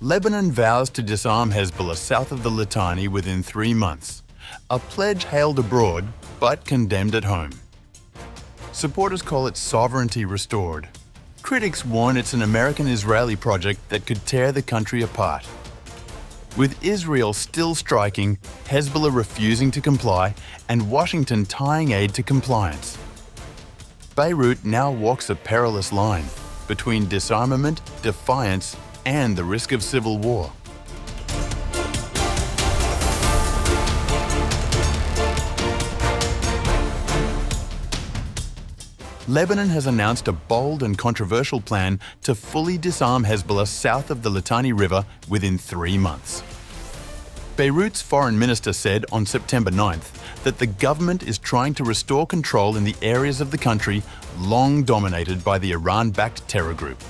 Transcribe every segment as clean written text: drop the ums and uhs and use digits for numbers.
Lebanon vows to disarm Hezbollah south of the Litani within 3 months, a pledge hailed abroad but condemned at home. Supporters call it sovereignty restored. Critics warn it's an American-Israeli project that could tear the country apart. With Israel still striking, Hezbollah refusing to comply, and Washington tying aid to compliance. Beirut now walks a perilous line between disarmament, defiance, and the risk of civil war. Lebanon has announced a bold and controversial plan to fully disarm Hezbollah south of the Litani River within 3 months. Beirut's foreign minister said on September 9th that the government is trying to restore control in the areas of the country long dominated by the Iran-backed terror group.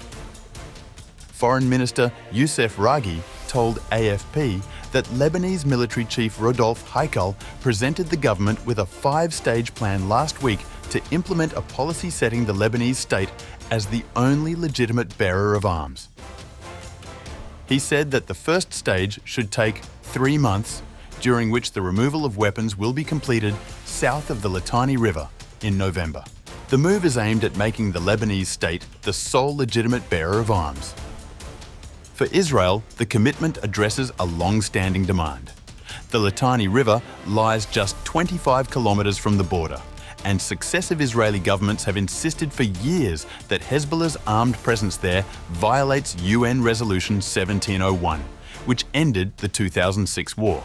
Foreign Minister Youssef Raggi told AFP that Lebanese military chief Rodolphe Haikal presented the government with a 5-stage plan last week to implement a policy setting the Lebanese state as the only legitimate bearer of arms. He said that the first stage should take 3 months, during which the removal of weapons will be completed south of the Litani River in November. The move is aimed at making the Lebanese state the sole legitimate bearer of arms. For Israel, the commitment addresses a long-standing demand. The Litani River lies just 25 kilometers from the border, and successive Israeli governments have insisted for years that Hezbollah's armed presence there violates UN Resolution 1701, which ended the 2006 war.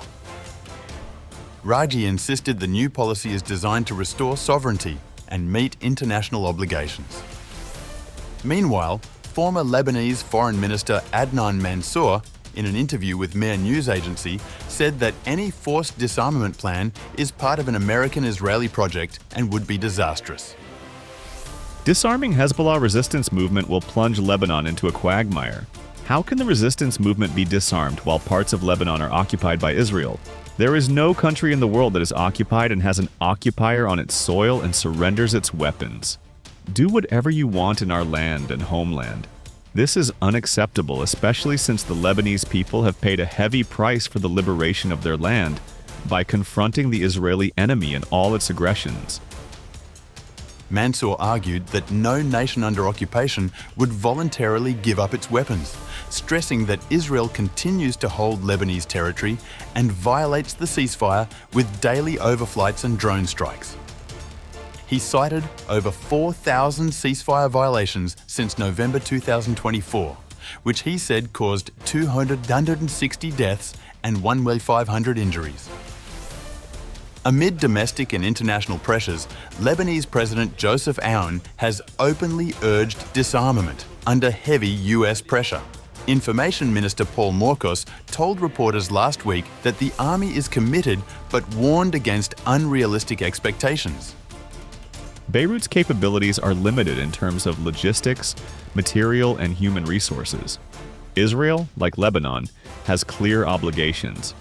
Raggi insisted the new policy is designed to restore sovereignty and meet international obligations. Meanwhile, former Lebanese Foreign Minister Adnan Mansour, in an interview with Mehr news agency, said that any forced disarmament plan is part of an American-Israeli project and would be disastrous. Disarming Hezbollah resistance movement will plunge Lebanon into a quagmire. How can the resistance movement be disarmed while parts of Lebanon are occupied by Israel? There is no country in the world that is occupied and has an occupier on its soil and surrenders its weapons. Do whatever you want in our land and homeland. This is unacceptable, especially since the Lebanese people have paid a heavy price for the liberation of their land by confronting the Israeli enemy in all its aggressions. Mansour argued that no nation under occupation would voluntarily give up its weapons, stressing that Israel continues to hold Lebanese territory and violates the ceasefire with daily overflights and drone strikes. He cited over 4,000 ceasefire violations since November 2024, which he said caused 260 deaths and 1,500 injuries. Amid domestic and international pressures, Lebanese President Joseph Aoun has openly urged disarmament under heavy US pressure. Information Minister Paul Morkos told reporters last week that the army is committed but warned against unrealistic expectations. Beirut's capabilities are limited in terms of logistics, material, and human resources. Israel, like Lebanon, has clear obligations.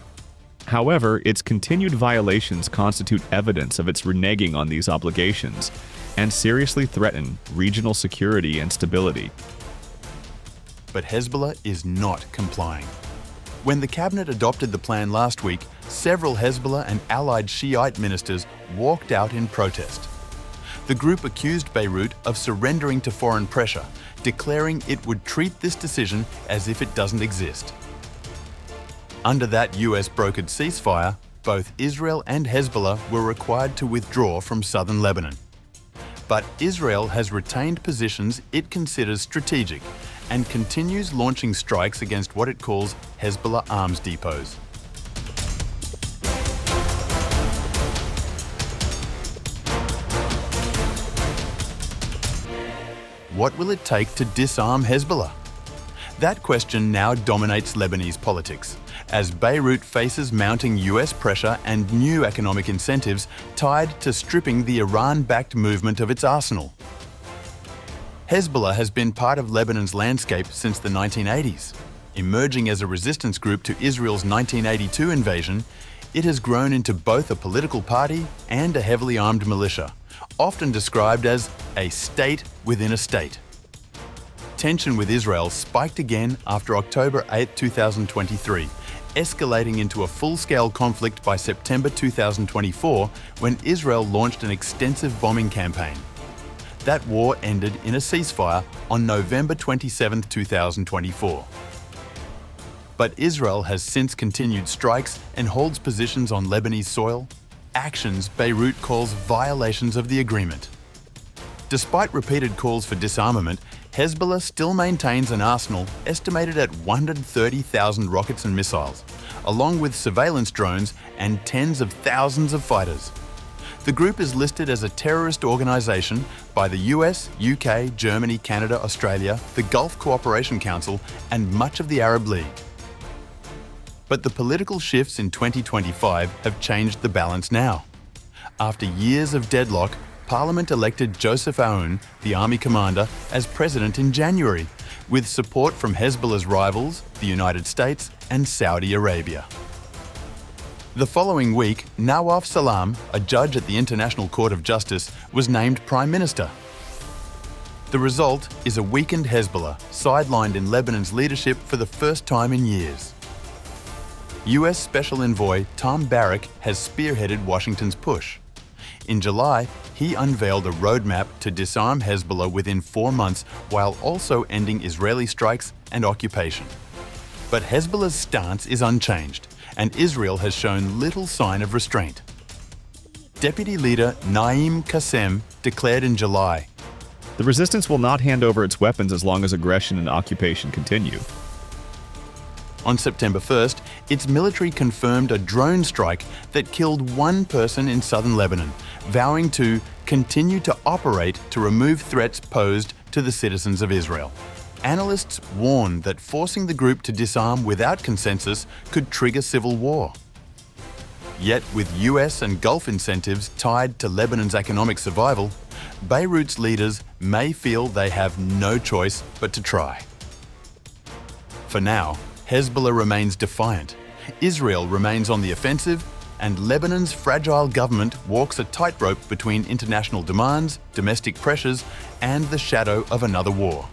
However, its continued violations constitute evidence of its reneging on these obligations and seriously threaten regional security and stability. But Hezbollah is not complying. When the cabinet adopted the plan last week, several Hezbollah and allied Shiite ministers walked out in protest. The group accused Beirut of surrendering to foreign pressure, declaring it would treat this decision as if it doesn't exist. Under that US-brokered ceasefire, both Israel and Hezbollah were required to withdraw from southern Lebanon. But Israel has retained positions it considers strategic and continues launching strikes against what it calls Hezbollah arms depots. What will it take to disarm Hezbollah? That question now dominates Lebanese politics, as Beirut faces mounting US pressure and new economic incentives tied to stripping the Iran-backed movement of its arsenal. Hezbollah has been part of Lebanon's landscape since the 1980s. Emerging as a resistance group to Israel's 1982 invasion, it has grown into both a political party and a heavily armed militia, often described as a state within a state. Tension with Israel spiked again after October 8, 2023, escalating into a full-scale conflict by September 2024 when Israel launched an extensive bombing campaign. That war ended in a ceasefire on November 27, 2024. But Israel has since continued strikes and holds positions on Lebanese soil, actions Beirut calls violations of the agreement. Despite repeated calls for disarmament, Hezbollah still maintains an arsenal estimated at 130,000 rockets and missiles, along with surveillance drones and tens of thousands of fighters. The group is listed as a terrorist organisation by the US, UK, Germany, Canada, Australia, the Gulf Cooperation Council, and much of the Arab League. But the political shifts in 2025 have changed the balance now. After years of deadlock, Parliament elected Joseph Aoun, the army commander, as president in January, with support from Hezbollah's rivals, the United States and Saudi Arabia. The following week, Nawaf Salam, a judge at the International Court of Justice, was named Prime Minister. The result is a weakened Hezbollah, sidelined in Lebanon's leadership for the first time in years. US Special Envoy Tom Barrack has spearheaded Washington's push. In July, he unveiled a roadmap to disarm Hezbollah within 4 months while also ending Israeli strikes and occupation. But Hezbollah's stance is unchanged, and Israel has shown little sign of restraint. Deputy Leader Naim Qassem declared in July, The resistance will not hand over its weapons as long as aggression and occupation continue. On September 1st, its military confirmed a drone strike that killed 1 person in southern Lebanon, vowing to continue to operate to remove threats posed to the citizens of Israel. Analysts warn that forcing the group to disarm without consensus could trigger civil war. Yet, with US and Gulf incentives tied to Lebanon's economic survival, Beirut's leaders may feel they have no choice but to try. For now, Hezbollah remains defiant, Israel remains on the offensive, and Lebanon's fragile government walks a tightrope between international demands, domestic pressures, and the shadow of another war.